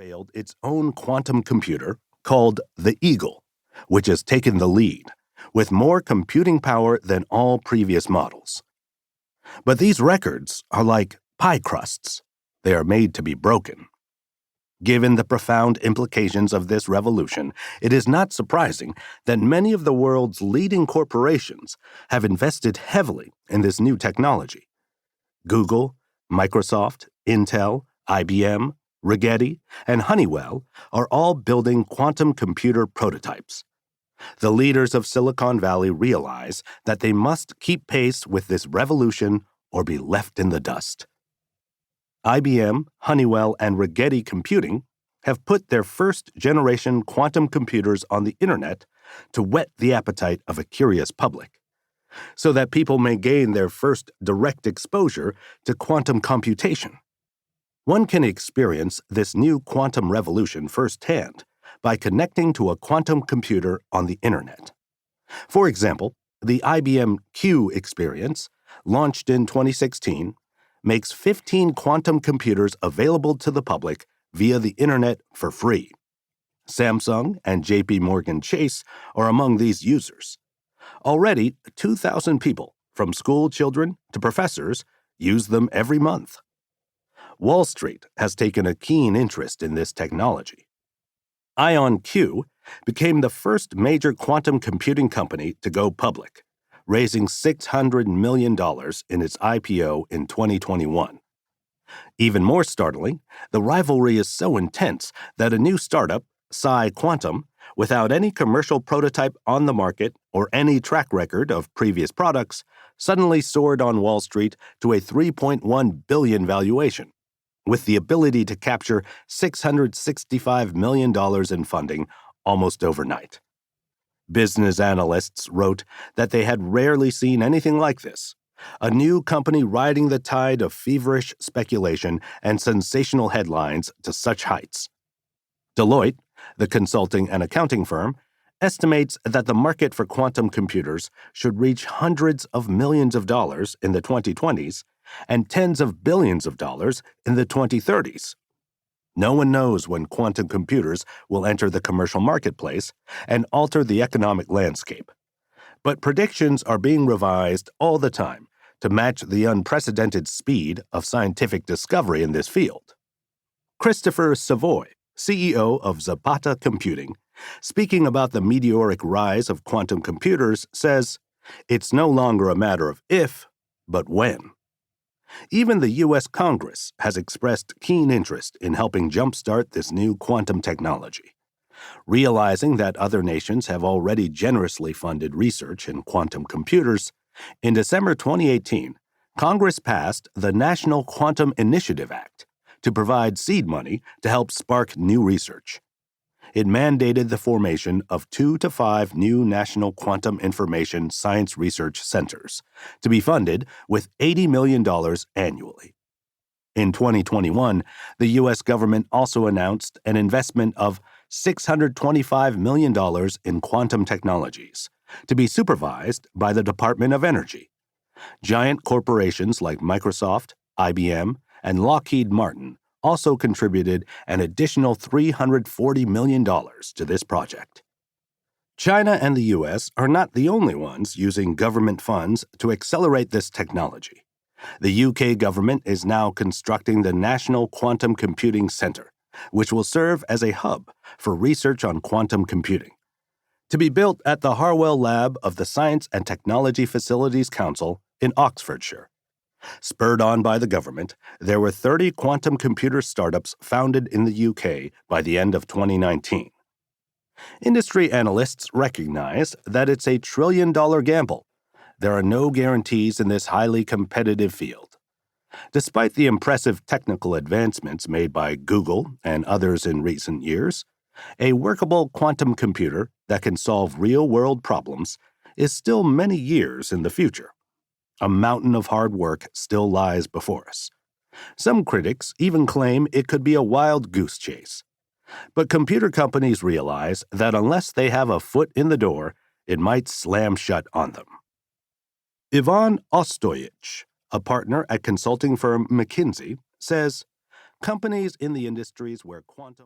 unveiled its own quantum computer called the Eagle, which has taken the lead, with more computing power than all previous models. But these records are like pie crusts. They are made to be broken. Given the profound implications of this revolution, it is not surprising that many of the world's leading corporations have invested heavily in this new technology. Google, Microsoft, Intel, IBM, Rigetti, and Honeywell are all building quantum computer prototypes. The leaders of Silicon Valley realize that they must keep pace with this revolution or be left in the dust. IBM, Honeywell, and Rigetti Computing have put their first-generation quantum computers on the Internet to whet the appetite of a curious public, so that people may gain their first direct exposure to quantum computation. One can experience this new quantum revolution firsthand by connecting to a quantum computer on the Internet. For example, the IBM Q experience, launched in 2016, makes 15 quantum computers available to the public via the Internet for free. Samsung and JP Morgan Chase are among these users. Already, 2,000 people, from school children to professors, use them every month. Wall Street has taken a keen interest in this technology. IonQ became the first major quantum computing company to go public, raising $600 million in its IPO in 2021. Even more startling, the rivalry is so intense that a new startup, Psi Quantum, without any commercial prototype on the market or any track record of previous products, suddenly soared on Wall Street to a $3.1 billion valuation, with the ability to capture $665 million in funding almost overnight. Business analysts wrote that they had rarely seen anything like this, a new company riding the tide of feverish speculation and sensational headlines to such heights. Deloitte, the consulting and accounting firm, estimates that the market for quantum computers should reach hundreds of millions of dollars in the 2020s and tens of billions of dollars in the 2030s. No one knows when quantum computers will enter the commercial marketplace and alter the economic landscape. But predictions are being revised all the time to match the unprecedented speed of scientific discovery in this field. Christopher Savoy, CEO of Zapata Computing, speaking about the meteoric rise of quantum computers, says, "It's no longer a matter of if, but when." Even the U.S. Congress has expressed keen interest in helping jumpstart this new quantum technology. Realizing that other nations have already generously funded research in quantum computers, in December 2018, Congress passed the National Quantum Initiative Act to provide seed money to help spark new research. It mandated the formation of 2 to 5 new national quantum information science research centers to be funded with $80 million annually. In 2021, the U.S. government also announced an investment of $625 million in quantum technologies to be supervised by the Department of Energy. Giant corporations like Microsoft, IBM, and Lockheed Martin also contributed an additional $340 million to this project. China and the U.S. are not the only ones using government funds to accelerate this technology. The UK government is now constructing the National Quantum Computing Centre, which will serve as a hub for research on quantum computing. To be built at the Harwell Lab of the Science and Technology Facilities Council in Oxfordshire. Spurred on by the government, there were 30 quantum computer startups founded in the UK by the end of 2019. Industry analysts recognize that it's a trillion-dollar gamble. There are no guarantees in this highly competitive field. Despite the impressive technical advancements made by Google and others in recent years, a workable quantum computer that can solve real-world problems is still many years in the future. A mountain of hard work still lies before us. Some critics even claim it could be a wild goose chase. But computer companies realize that unless they have a foot in the door, it might slam shut on them. Ivan Ostoyich, a partner at consulting firm McKinsey, says, companies in the industries where quantum